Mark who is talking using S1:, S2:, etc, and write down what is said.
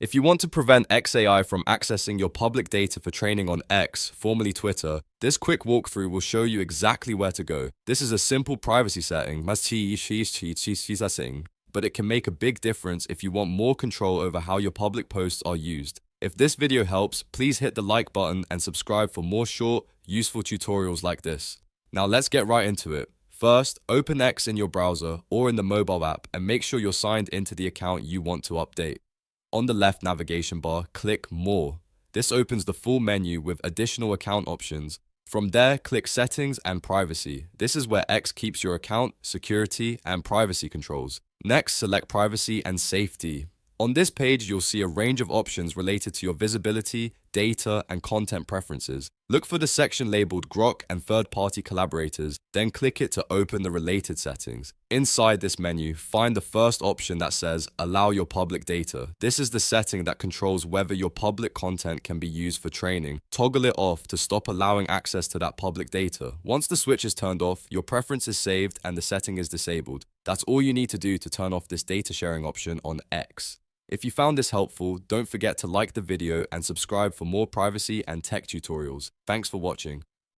S1: If you want to prevent XAI from accessing your public data for training on X, formerly Twitter, this quick walkthrough will show you exactly where to go. This is a simple privacy setting, but it can make a big difference if you want more control over how your public posts are used. If this video helps, please hit the like button and subscribe for more short, useful tutorials like this. Now let's get right into it. First, open X in your browser or in the mobile app and make sure you're signed into the account you want to update. On the left navigation bar, click More. This opens the full menu with additional account options. From there, click Settings and Privacy. This is where X keeps your account, security, and privacy controls. Next, select Privacy and Safety. On this page, you'll see a range of options related to your visibility, data, and content preferences. Look for the section labeled Grok and Third-Party Collaborators, then click it to open the related settings. Inside this menu, find the first option that says Allow your public data. This is the setting that controls whether your public content can be used for training. Toggle it off to stop allowing access to that public data. Once the switch is turned off, your preference is saved and the setting is disabled. That's all you need to do to turn off this data sharing option on X. If you found this helpful, don't forget to like the video and subscribe for more privacy and tech tutorials. Thanks for watching.